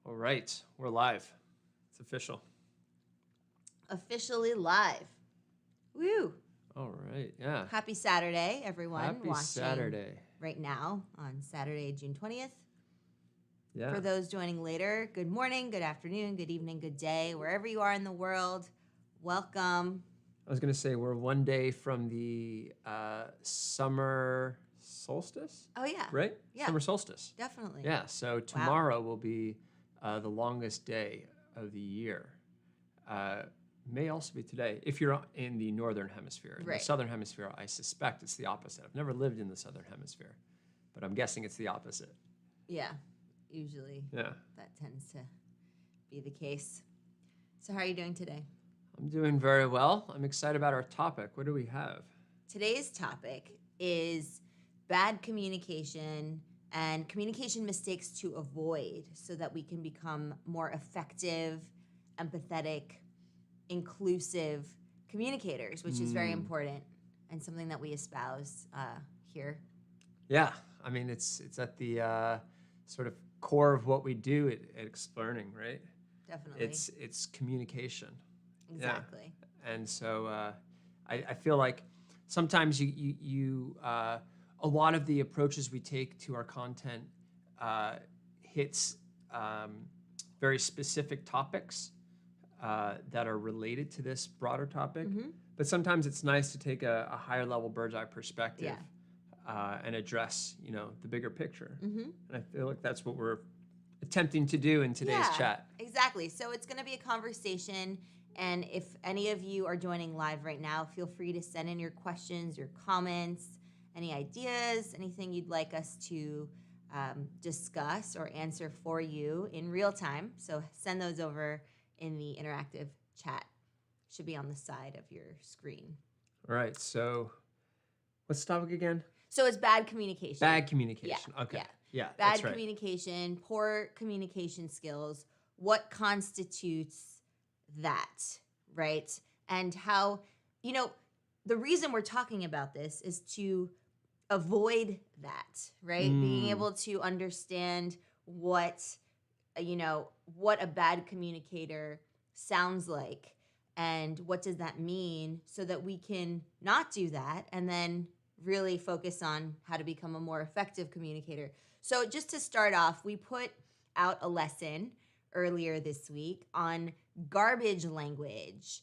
All right, we're live. It's official. Officially live. Woo! All right, yeah. Happy Saturday, everyone. Happy watching Saturday. right now on Saturday, June 20th. Yeah. For those joining later, good morning, good afternoon, good evening, good day, wherever you are in the world. Welcome. I was going to say we're one day from the summer solstice. Oh, yeah. Right? Yeah. Summer solstice. Definitely. Yeah, so tomorrow will be the longest day of the year. May also be today, if you're in the northern hemisphere. In the southern hemisphere, I suspect it's the opposite. I've never lived in the southern hemisphere, but I'm guessing it's the opposite. Yeah, usually that tends to be the case. So how are you doing today? I'm doing very well. I'm excited about our topic. What do we have? Today's topic is bad communication and communication mistakes to avoid so that we can become more effective, empathetic, inclusive communicators, which is very important and something that we espouse here. Yeah, I mean, it's at the sort of core of what we do at Explearning, right? Definitely. It's communication. Exactly. Yeah. And so I feel like sometimes you a lot of the approaches we take to our content hits very specific topics that are related to this broader topic. But sometimes it's nice to take a higher level bird's eye perspective and address, the bigger picture. And I feel like that's what we're attempting to do in today's chat. Exactly. So it's going to be a conversation. And if any of you are joining live right now, feel free to send in your questions, your comments, any ideas, anything you'd like us to discuss or answer for you in real time. So send those over in the interactive chat. Should be on the side of your screen. All right. So what's the topic again? So it's bad communication. Bad communication. Yeah. Okay. Yeah. Bad communication, poor communication skills. What constitutes that, right? And how, the reason we're talking about this is to avoid that, right? Being able to understand what a bad communicator sounds like and what does that mean so that we can not do that and then really focus on how to become a more effective communicator. So just to start off, we put out a lesson earlier this week on garbage language,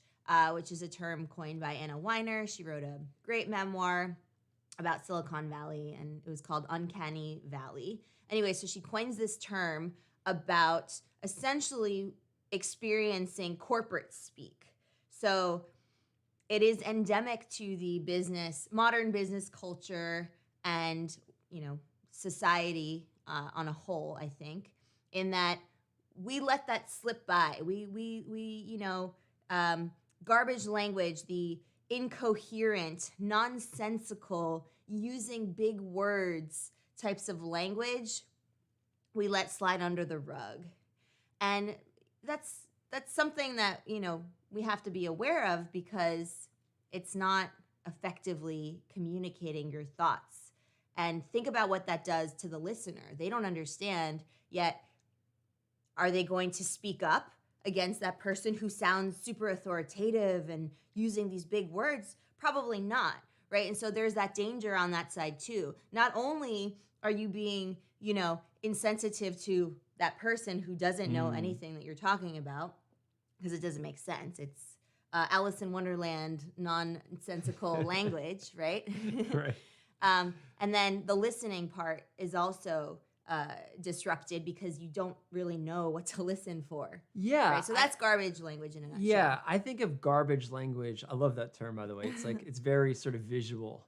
which is a term coined by Anna Weiner. She wrote a great memoir about Silicon Valley, and it was called Uncanny Valley. Anyway, so she coins this term about essentially experiencing corporate speak. So it is endemic to the modern business culture and, society on a whole, I think, in that we let that slip by. Garbage language, the incoherent, nonsensical, using big words types of language, we let slide under the rug. And that's something that, we have to be aware of because it's not effectively communicating your thoughts. And think about what that does to the listener. They don't understand, yet are they going to speak up against that person who sounds super authoritative and using these big words? Probably not, right? And so there's that danger on that side too. Not only are you being, insensitive to that person who doesn't know anything that you're talking about, because it doesn't make sense. It's Alice in Wonderland nonsensical language, right? Right. And then the listening part is also disrupted because you don't really know what to listen for. Yeah. Right? So that's garbage language in a nutshell. Yeah, I think of garbage language. I love that term, by the way. It's like it's very sort of visual.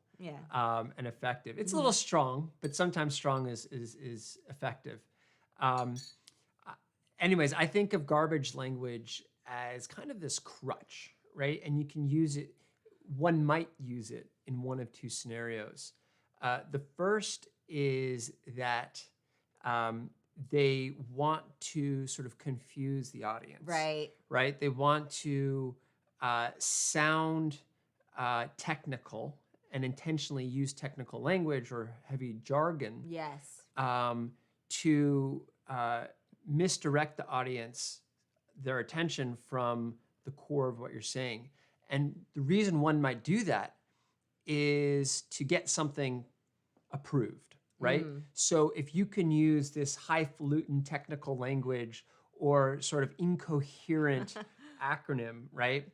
And effective. It's a little strong, but sometimes strong is effective. Anyways, I think of garbage language as kind of this crutch, right? And you can use it. One might use it in one of two scenarios. The first is that they want to sort of confuse the audience. Right? They want to sound technical and intentionally use technical language or heavy jargon. Yes. To misdirect the audience, their attention from the core of what you're saying. And the reason one might do that is to get something approved, right? So if you can use this highfalutin technical language or sort of incoherent acronym, right?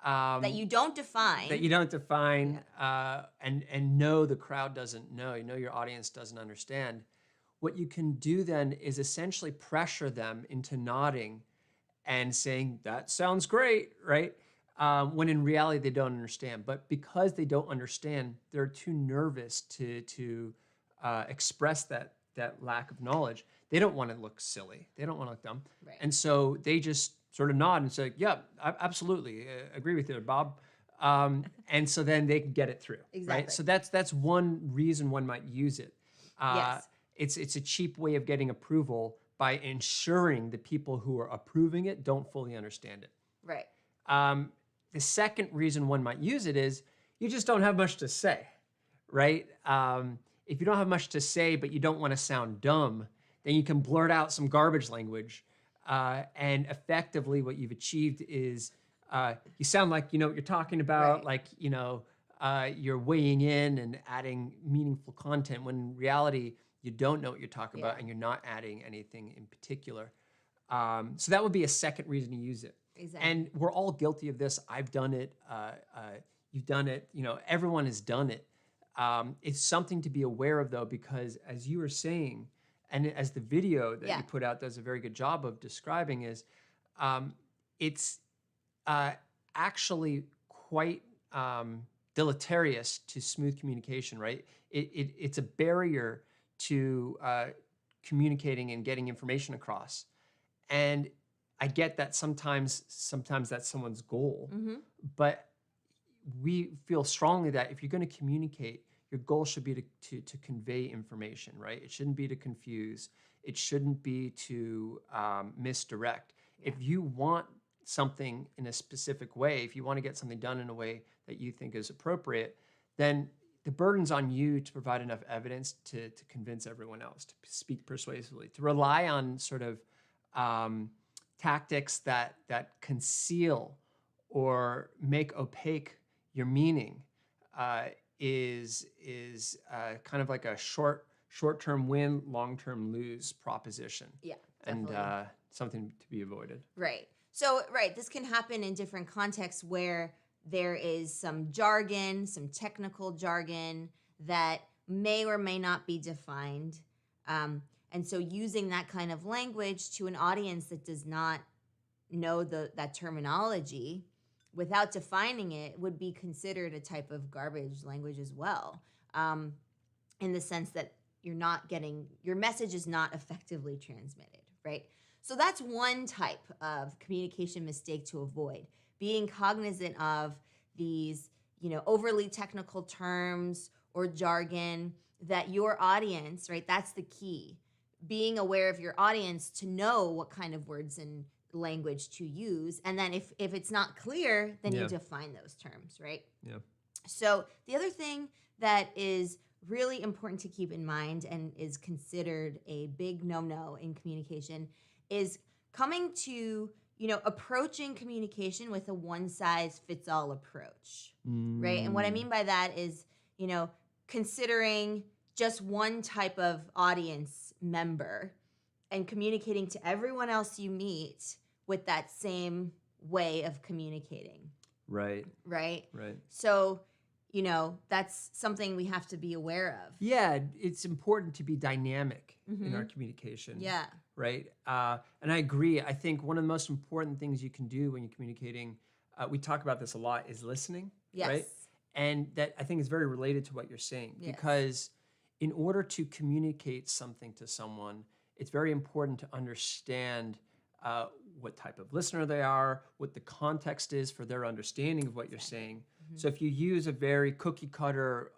That you don't define. That you don't define, and know the crowd doesn't know, you know your audience doesn't understand. What you can do then is essentially pressure them into nodding and saying, that sounds great, right? When in reality they don't understand. But because they don't understand, they're too nervous to express that lack of knowledge. They don't want to look silly. They don't want to look dumb. Right. And so they just sort of nod and say, yeah, absolutely, agree with you, Bob. And so then they can get it through, Exactly. right? So that's one reason one might use it. Yes. It's a cheap way of getting approval by ensuring the people who are approving it don't fully understand it. Right. The second reason one might use it is you just don't have much to say, right? If you don't have much to say, but you don't want to sound dumb, then you can blurt out some garbage language. And effectively what you've achieved is you sound like you know what you're talking about, Right. like, you're weighing in and adding meaningful content when in reality, you don't know what you're talking about and you're not adding anything in particular. So that would be a second reason to use it. Exactly. And we're all guilty of this. I've done it. You've done it. Everyone has done it. It's something to be aware of, though, because as you were saying, and as the video that you put out does a very good job of describing, is it's actually quite deleterious to smooth communication, right? It's a barrier to communicating and getting information across. And I get that sometimes that's someone's goal, but we feel strongly that if you're going to communicate, your goal should be to convey information, right? It shouldn't be to confuse. It shouldn't be to misdirect. If you want something in a specific way, if you want to get something done in a way that you think is appropriate, then the burden's on you to provide enough evidence to convince everyone else, to speak persuasively, to rely on sort of tactics that conceal or make opaque your meaning is kind of like a short-term win, long-term lose proposition. Yeah, definitely. And something to be avoided. Right. So, this can happen in different contexts where there is some jargon, some technical jargon that may or may not be defined. And so using that kind of language to an audience that does not know that terminology without defining it would be considered a type of garbage language as well, in the sense that your message is not effectively transmitted, right? So that's one type of communication mistake to avoid, being cognizant of these, overly technical terms or jargon that your audience, right? That's the key. Being aware of your audience to know what kind of words and language to use. And then if it's not clear, then you define those terms, right? Yeah. So the other thing that is really important to keep in mind and is considered a big no-no in communication is coming to, approaching communication with a one-size-fits-all approach, right? And what I mean by that is, considering just one type of audience member and communicating to everyone else you meet with that same way of communicating. Right. Right? Right. So, that's something we have to be aware of. Yeah, it's important to be dynamic in our communication. Yeah. Right? And I agree. I think one of the most important things you can do when you're communicating, we talk about this a lot, is listening. Yes. Right? And that, I think, is very related to what you're saying. Yes. Because in order to communicate something to someone, it's very important to understand what type of listener they are, what the context is for their understanding of what you're saying. So if you use a very cookie cutter,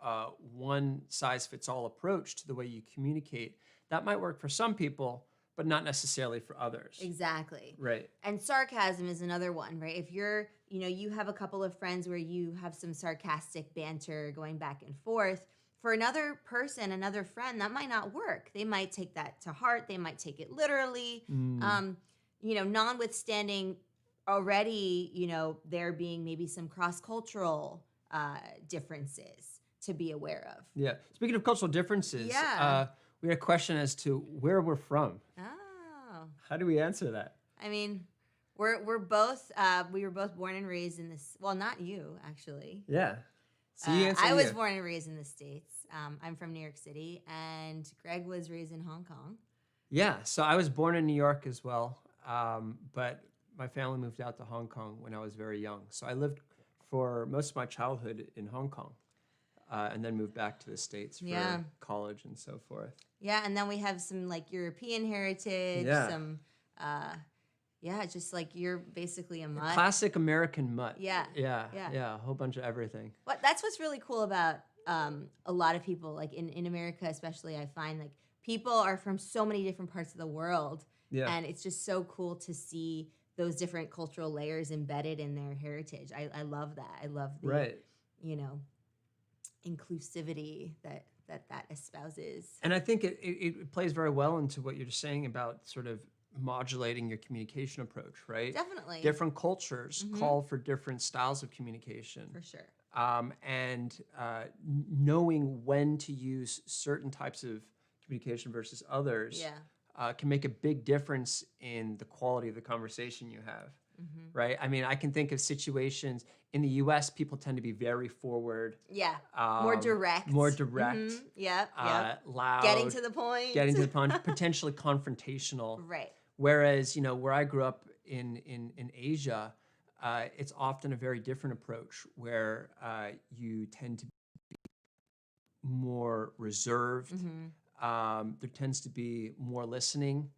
one-size-fits-all approach to the way you communicate, that might work for some people, but not necessarily for others. Exactly. Right. And sarcasm is another one, right? If you're, you have a couple of friends where you have some sarcastic banter going back and forth, for another person, another friend, that might not work. They might take that to heart. They might take it literally. Notwithstanding already, there being maybe some cross-cultural differences to be aware of. Yeah. Speaking of cultural differences, Yeah. we had a question as to where we're from. Oh. How do we answer that? I mean, we're both we were both born and raised in this. Well, not you actually. Yeah. So you answer I was here. born and raised in the States. I'm from New York City, and Greg was raised in Hong Kong. Yeah. So I was born in New York as well, but my family moved out to Hong Kong when I was very young. So I lived for most of my childhood in Hong Kong, and then moved back to the States for college and so forth. Yeah, and then we have some like European heritage, some just like you're basically a mutt. Classic American mutt. Yeah. A whole bunch of everything. That's what's really cool about a lot of people, like in America especially. I find like people are from so many different parts of the world, and it's just so cool to see those different cultural layers embedded in their heritage. I love that. I love the inclusivity that espouses. And I think it plays very well into what you're just saying about sort of modulating your communication approach, right? Definitely. Different cultures call for different styles of communication. For sure. And knowing when to use certain types of communication versus others can make a big difference in the quality of the conversation you have, right? I mean, I can think of situations in the U.S. people tend to be very forward. Yeah, more direct. Loud. Getting to the point. Potentially confrontational. Right. Whereas, where I grew up in Asia, it's often a very different approach where you tend to be more reserved. There tends to be more listening.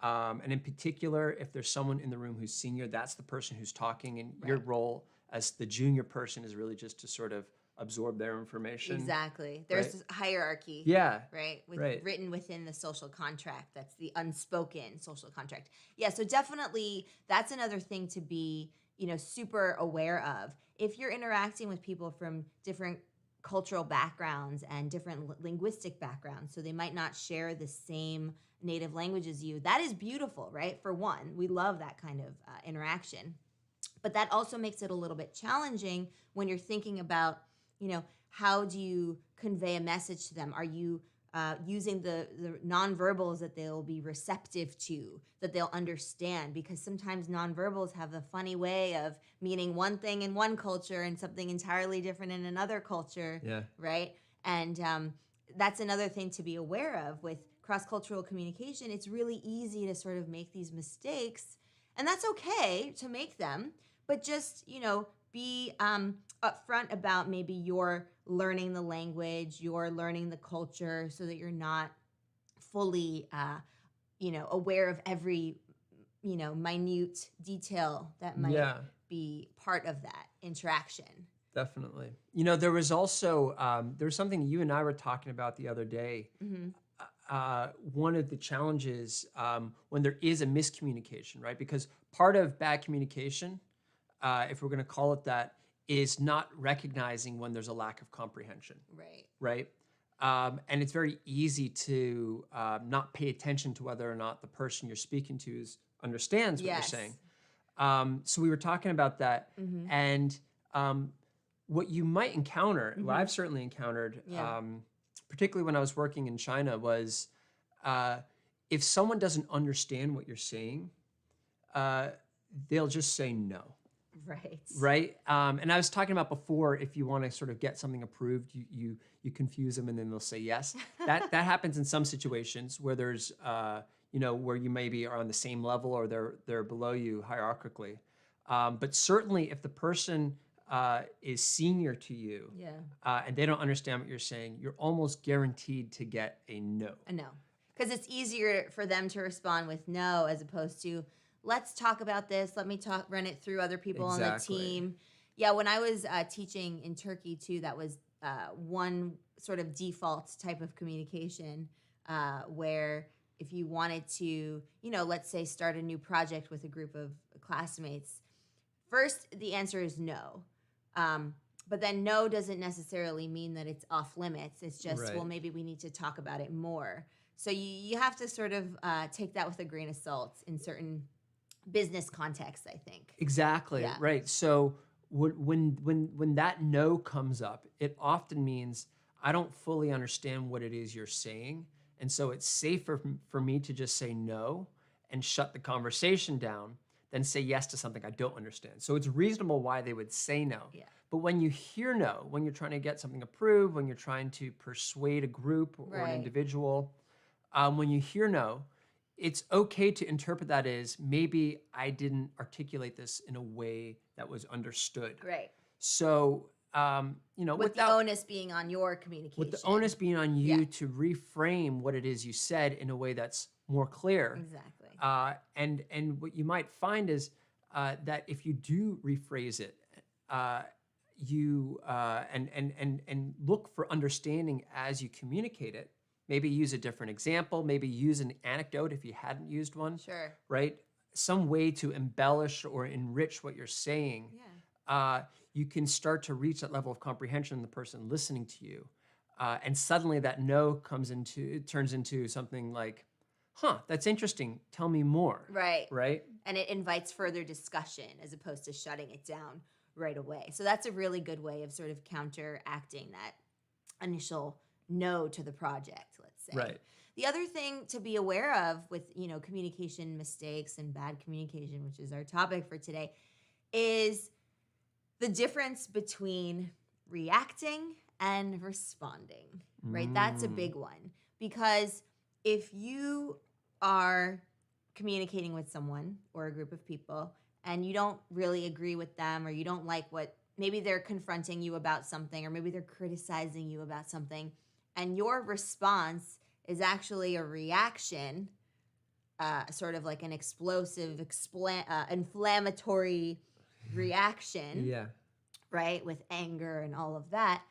And in particular, if there's someone in the room who's senior, that's the person who's talking, and your role as the junior person is really just to sort of absorb their information. Exactly. There's this hierarchy. Yeah. Right? Written within the social contract. That's the unspoken social contract. Yeah, so definitely that's another thing to be, super aware of. If you're interacting with people from different cultural backgrounds and different linguistic backgrounds, so they might not share the same native language as you, that is beautiful, right? For one, we love that kind of interaction. But that also makes it a little bit challenging when you're thinking about, how do you convey a message to them? Are you using the nonverbals that they'll be receptive to, that they'll understand? Because sometimes nonverbals have a funny way of meaning one thing in one culture and something entirely different in another culture, right? And that's another thing to be aware of with cross-cultural communication. It's really easy to sort of make these mistakes, and that's okay to make them, but just, be upfront about maybe you're learning the language, you're learning the culture, so that you're not fully, aware of every, minute detail that might be part of that interaction. Definitely. There was also, there was something you and I were talking about the other day. One of the challenges when there is a miscommunication, right? Because part of bad communication, if we're going to call it that, is not recognizing when there's a lack of comprehension. Right? And it's very easy to not pay attention to whether or not the person you're speaking to understands what you're saying. So we were talking about that, and what you might encounter, what I've certainly encountered, particularly when I was working in China, was if someone doesn't understand what you're saying, they'll just say no. Right. And I was talking about before, if you want to sort of get something approved, you confuse them and then they'll say yes. That happens in some situations where there's where you maybe are on the same level or they're below you hierarchically. But certainly if the person is senior to you and they don't understand what you're saying, you're almost guaranteed to get a no. A no. Because it's easier for them to respond with no as opposed to, let's talk about this. Let me run it through other people on the team. Yeah, when I was teaching in Turkey too, that was one sort of default type of communication where if you wanted to, let's say start a new project with a group of classmates, first the answer is no. But then no doesn't necessarily mean that it's off limits. It's just, Right. well, maybe we need to talk about it more. So you have to sort of take that with a grain of salt in certain business contexts, I think. Exactly. Yeah. Right. So when that no comes up, it often means I don't fully understand what it is you're saying, and so it's safer for me to just say no and shut the conversation down than say yes to something I don't understand. So it's reasonable why they would say no. Yeah. But when you hear no, when you're trying to get something approved, when you're trying to persuade a group or an Right. individual, when you hear no, it's okay to interpret that as maybe I didn't articulate this in a way that was understood. Right. So, With the onus being on your communication. with the onus being on you Yeah. to reframe what it is you said in a way that's more clear. Exactly. And what you might find is that if you do rephrase it, and look for understanding as you communicate it. Maybe use a different example. Maybe use an anecdote if you hadn't used one. Sure. Right? Some way to embellish or enrich what you're saying. Yeah. You can start to reach that level of comprehension in the person listening to you. And suddenly that no turns into something like, huh, that's interesting. Tell me more. Right. Right? And it invites further discussion as opposed to shutting it down right away. So that's a really good way of sort of counteracting that initial no to the project, let's say. Right. The other thing to be aware of with, communication mistakes and bad communication, which is our topic for today, is the difference between reacting and responding, right? That's a big one, because if you are communicating with someone or a group of people and you don't really agree with them, or you don't like what, maybe they're confronting you about something, or maybe they're criticizing you about something, and your response is actually a reaction, sort of like an explosive, inflammatory reaction, Yeah. right, with anger and all of that,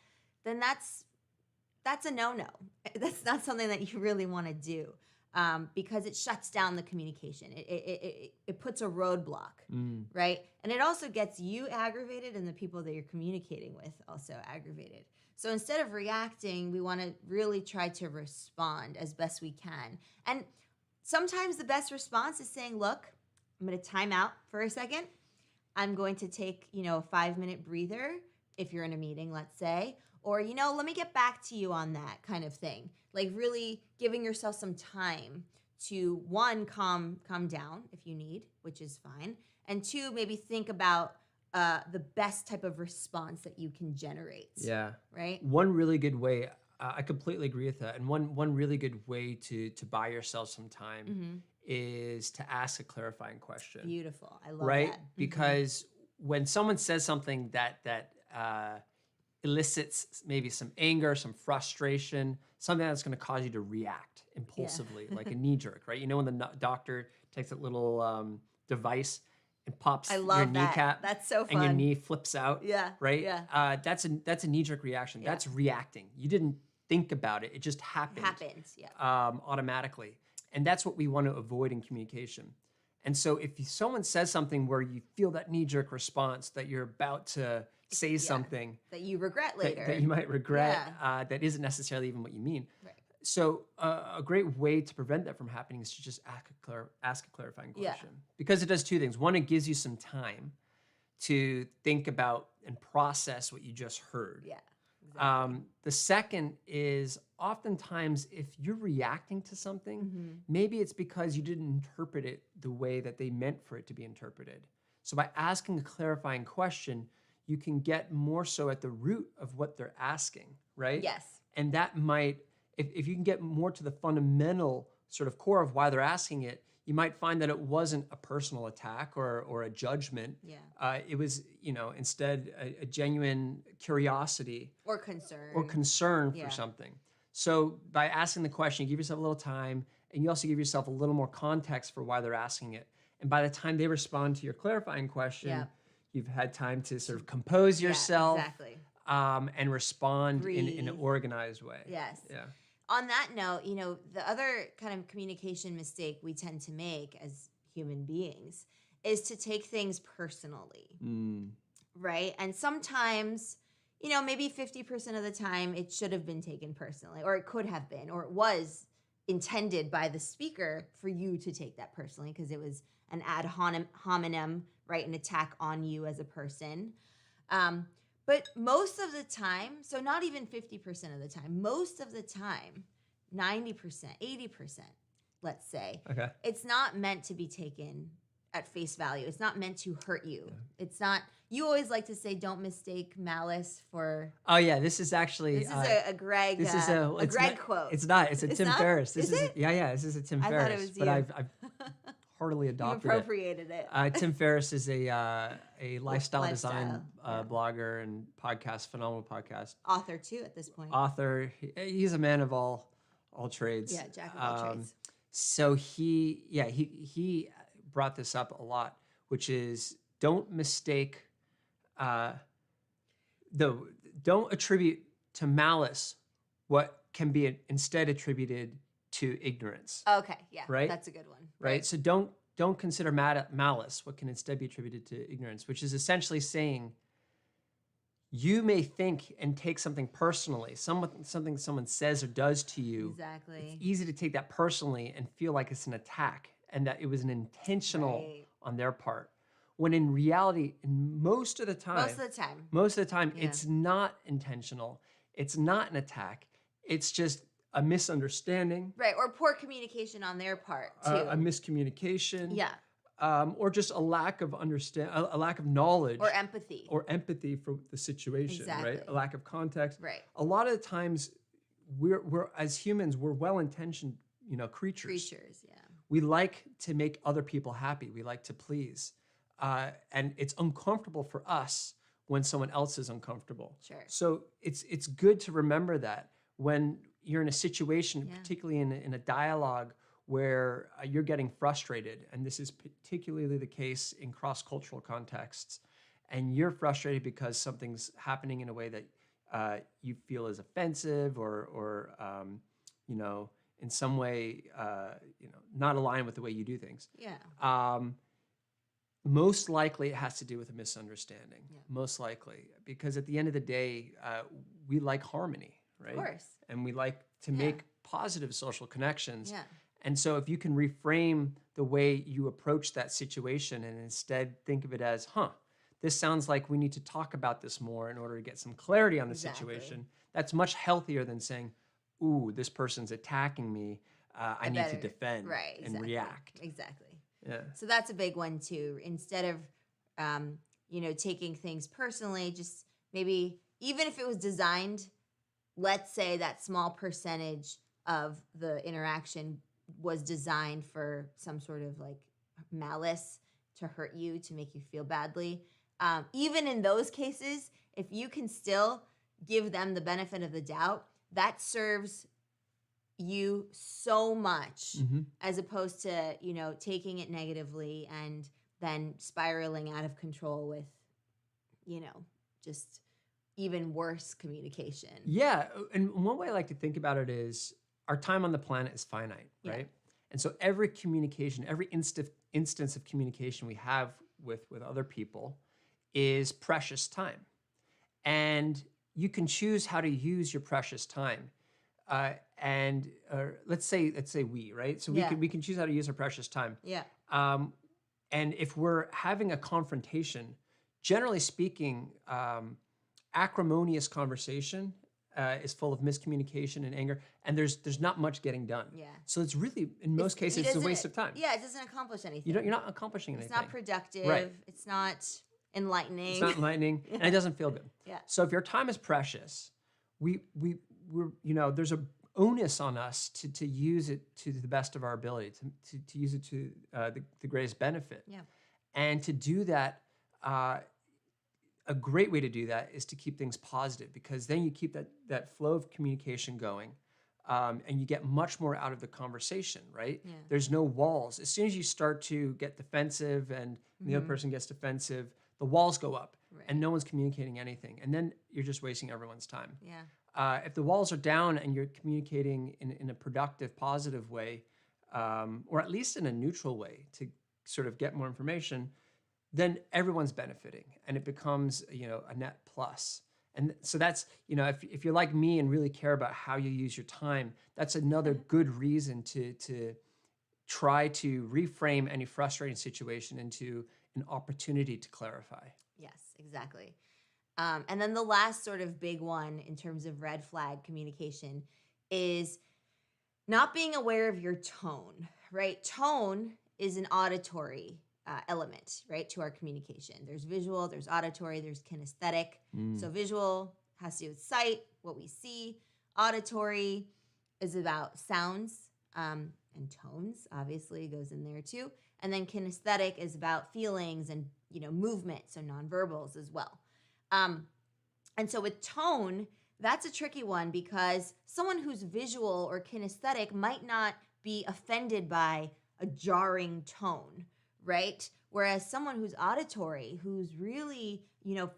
then that's a no-no. That's not something that you really want to do, because it shuts down the communication. It puts a roadblock, right? And it also gets you aggravated, and the people that you're communicating with also aggravated. So instead of reacting, we want to really try to respond as best we can. And sometimes the best response is saying, look, I'm going to time out for a second. I'm going to take, a 5-minute breather if you're in a meeting, let's say, or, let me get back to you on that kind of thing. Like really giving yourself some time to, one, calm down if you need, which is fine. And two, maybe think about the best type of response that you can generate. Yeah. Right? One really good way, I completely agree with that. And one really good way to buy yourself some time is to ask a clarifying question. Beautiful. I love right? that. Because when someone says something that elicits maybe some anger, some frustration, something that's going to cause you to react impulsively, like a knee jerk, right? When the doctor takes that little device and pops I your love that. kneecap, That's so fun. and your knee flips out, Yeah. right? Yeah. That's a knee jerk reaction. Yeah. That's reacting. You didn't think about it; it just happened. Yeah. Automatically, and that's what we want to avoid in communication. And so, if someone says something where you feel that knee jerk response that you're about to say something that you regret later, that you might regret, that isn't necessarily even what you mean. Right. So a great way to prevent that from happening is to just ask a clarifying question. Because it does two things. One, it gives you some time to think about and process what you just heard. Yeah. Exactly. The second is oftentimes if you're reacting to something, maybe it's because you didn't interpret it the way that they meant for it to be interpreted. So by asking a clarifying question, you can get more so at the root of what they're asking, right? Yes. And that might, if you can get more to the fundamental sort of core of why they're asking it, you might find that it wasn't a personal attack or a judgment. Yeah. It was, instead a genuine curiosity or concern for something. So by asking the question, you give yourself a little time, and you also give yourself a little more context for why they're asking it. And by the time they respond to your clarifying question, you've had time to sort of compose yourself, and respond in an organized way. Yes. Yeah. On that note, the other kind of communication mistake we tend to make as human beings is to take things personally, right? And sometimes, maybe 50% of the time it should have been taken personally, or it could have been, or it was intended by the speaker for you to take that personally because it was an ad hominem, right? An attack on you as a person. But most of the time, so not even 50% of the time, most of the time, 90%, 80%, let's say, Okay. it's not meant to be taken at face value. It's not meant to hurt you. Yeah. It's not, you always like to say, don't mistake malice for. Oh yeah, this is actually This is a Greg. this is a it's Greg not, quote. It's not. It's a It's Tim not? Ferriss. This Is it? Yeah. This is a Tim I Ferriss. thought it was but you. I've heartily You adopted appropriated it. it. Tim Ferriss is a lifestyle design yeah. blogger and podcast, phenomenal podcast Author too at this point. author. He's a man of all trades. Yeah, jack of all trades. So he brought this up a lot, which is don't mistake, don't attribute to malice what can be instead attributed to ignorance. Okay, yeah, Right? that's a good one. Right? So don't consider malice what can instead be attributed to ignorance, which is essentially saying you may think and take something personally, something someone says or does to you. Exactly. It's easy to take that personally and feel like it's an attack and that it was an intentional on their part. When in reality, most of the time, yeah. it's not intentional. It's not an attack. It's just a misunderstanding. Right, or poor communication on their part too. A miscommunication. Yeah. Or just a lack of a lack of knowledge or empathy for the situation, exactly. right? A lack of context. Right. A lot of the times, we're as humans, we're well-intentioned, creatures. Yeah. We like to make other people happy. We like to please, and it's uncomfortable for us when someone else is uncomfortable. Sure. So it's good to remember that when you're in a situation, particularly in a dialogue where you're getting frustrated, and this is particularly the case in cross-cultural contexts, and you're frustrated because something's happening in a way that you feel is offensive or in some way, not aligned with the way you do things. Yeah. Most likely it has to do with a misunderstanding. Yeah. Most likely, because at the end of the day, we like harmony, right? Of course. And we like to make positive social connections. Yeah. And so if you can reframe the way you approach that situation and instead think of it as, this sounds like we need to talk about this more in order to get some clarity on the situation, that's much healthier than saying, ooh, this person's attacking me. I need to defend and react. Exactly. Yeah. So that's a big one too. Instead of, taking things personally, just maybe, even if it was designed, let's say that small percentage of the interaction was designed for some sort of like malice to hurt you, to make you feel badly. Even in those cases, if you can still give them the benefit of the doubt, that serves you so much as opposed to, taking it negatively and then spiraling out of control with, just even worse communication. Yeah. And one way I like to think about it is our time on the planet is finite, right? Yeah. And so every communication, every instance of communication we have with other people is precious time. And you can choose how to use your precious time. And let's say we, right? So we can choose how to use our precious time. Yeah. And if we're having a confrontation, generally speaking, acrimonious conversation is full of miscommunication and anger, and there's not much getting done. Yeah. So it's really, in most cases, it's a waste of time. Yeah, it doesn't accomplish anything. You're not accomplishing anything. It's not productive. Right. It's not enlightening. It's not enlightening, and it doesn't feel good. Yeah. So if your time is precious, we're there's a onus on us to use it to the best of our ability, to use it to the greatest benefit. Yeah. And to do that, a great way to do that is to keep things positive, because then you keep that flow of communication going, and you get much more out of the conversation, right? Yeah. There's no walls. As soon as you start to get defensive and the other person gets defensive, the walls go up, and no one's communicating anything. And then you're just wasting everyone's time. Yeah. If the walls are down and you're communicating in a productive, positive way, or at least in a neutral way to sort of get more information, then everyone's benefiting, and it becomes a net plus. And so that's, if you're like me and really care about how you use your time, that's another good reason to try to reframe any frustrating situation into an opportunity to clarify. Yes, exactly. And then the last sort of big one in terms of red flag communication is not being aware of your tone, right? Tone is an auditory element, right, to our communication. There's visual, there's auditory, there's kinesthetic. So visual has to do with sight, what we see. Auditory is about sounds and tones, obviously goes in there too. And then kinesthetic is about feelings and movement, so nonverbals as well. And so with tone, that's a tricky one because someone who's visual or kinesthetic might not be offended by a jarring tone, right? Whereas someone who's auditory, who's really,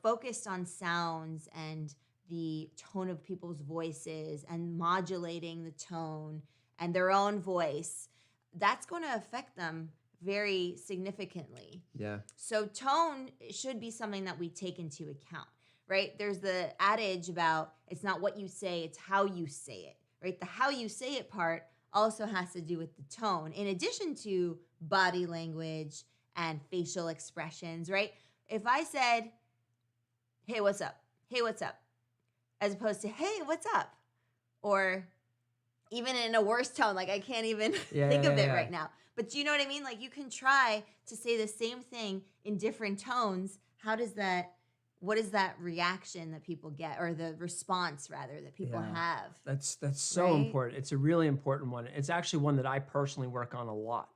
focused on sounds and the tone of people's voices and modulating the tone and their own voice, that's going to affect them very significantly. Yeah. So tone should be something that we take into account, right? There's the adage about it's not what you say, it's how you say it, right? The how you say it part also has to do with the tone, in addition to body language and facial expressions, right? If I said, hey, what's up? Hey, what's up? As opposed to, hey, what's up? Or even in a worse tone, like I can't even think of it right now. But do you know what I mean? Like you can try to say the same thing in different tones. What is that reaction that people get, or the response rather that people have? That's so important. It's a really important one. It's actually one that I personally work on a lot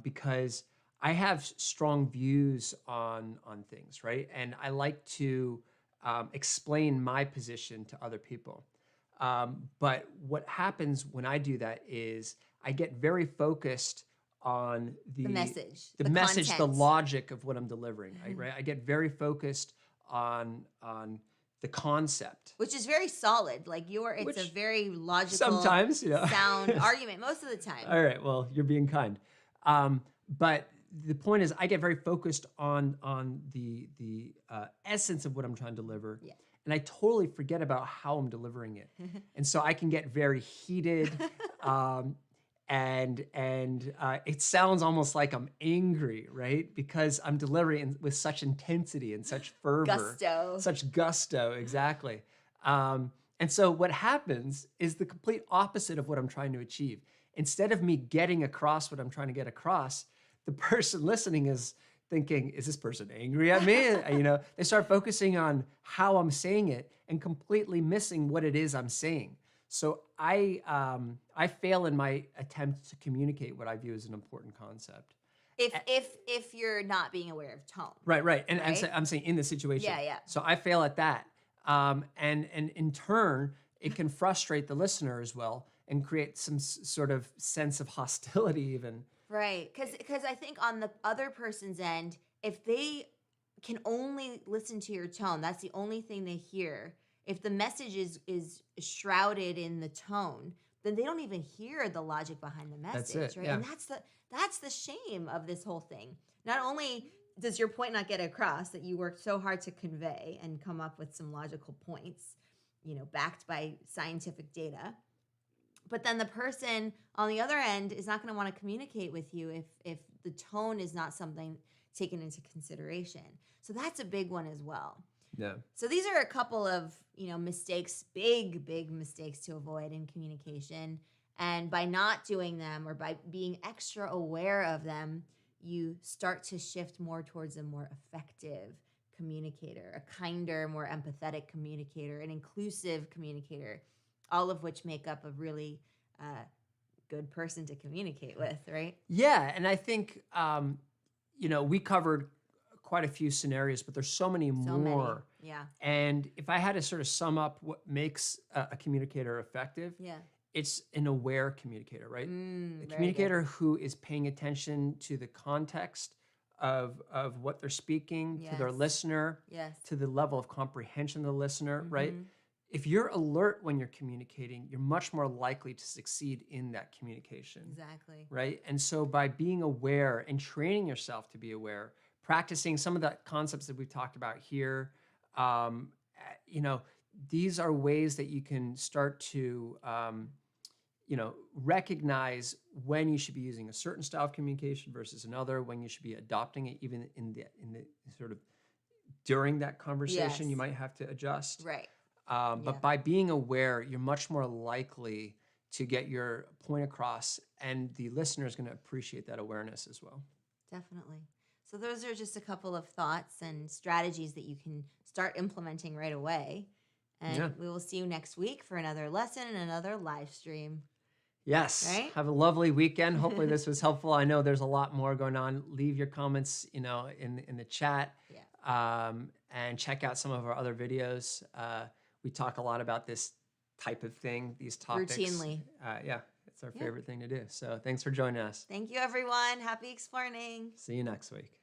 because I have strong views on things, right? And I like to explain my position to other people. But what happens when I do that is I get very focused on the message, the message, the logic of what I'm delivering, right? I get very focused on the concept, which is very solid. Like it's a very logical, sometimes, sound argument most of the time. All right, well, you're being kind. But the point is, I get very focused on the essence of what I'm trying to deliver. Yeah. And I totally forget about how I'm delivering it. And so I can get very heated and it sounds almost like I'm angry, right? Because I'm delivering with such intensity and such fervor. Such gusto, exactly. And so what happens is the complete opposite of what I'm trying to achieve. Instead of me getting across what I'm trying to get across, the person listening is thinking, is this person angry at me? They start focusing on how I'm saying it and completely missing what it is I'm saying. So I fail in my attempt to communicate what I view as an important concept. If you're not being aware of tone. Right. And I'm saying in the situation. Yeah. So I fail at that. And in turn, it can frustrate the listener as well and create some sort of sense of hostility even. Right, because I think on the other person's end, if they can only listen to your tone, that's the only thing they hear. If the message is shrouded in the tone, then they don't even hear the logic behind the message, that's it, right? Yeah. And that's the shame of this whole thing. Not only does your point not get across that you worked so hard to convey and come up with some logical points, backed by scientific data, but then the person on the other end is not going to want to communicate with you if the tone is not something taken into consideration. So that's a big one as well. Yeah. So these are a couple of, mistakes, big mistakes to avoid in communication. And by not doing them or by being extra aware of them, you start to shift more towards a more effective communicator, a kinder, more empathetic communicator, an inclusive communicator, all of which make up a really good person to communicate with, right? Yeah, and I think, we covered quite a few scenarios, but there's so many more. Yeah. And if I had to sort of sum up what makes a communicator effective, it's an aware communicator, right? A communicator who is paying attention to the context of what they're speaking, to their listener, to the level of comprehension of the listener, right? If you're alert when you're communicating, you're much more likely to succeed in that communication. Exactly. Right? And so by being aware and training yourself to be aware, practicing some of the concepts that we've talked about here, you know, these are ways that you can start to, you know, recognize when you should be using a certain style of communication versus another, when you should be adopting it, even in the sort of during that conversation, you Yes. might have to adjust. Right. But by being aware, you're much more likely to get your point across, and the listener is going to appreciate that awareness as well. Definitely. So those are just a couple of thoughts and strategies that you can start implementing right away. And Yeah. we will see you next week for another lesson and another live stream. Yes. Right? Have a lovely weekend. Hopefully this was helpful. I know there's a lot more going on. Leave your comments, you know, in the chat. Yeah. And check out some of our other videos. We talk a lot about this type of thing, these topics. Routinely. Yeah, it's our favorite thing to do. So thanks for joining us. Thank you, everyone. Happy exploring. See you next week.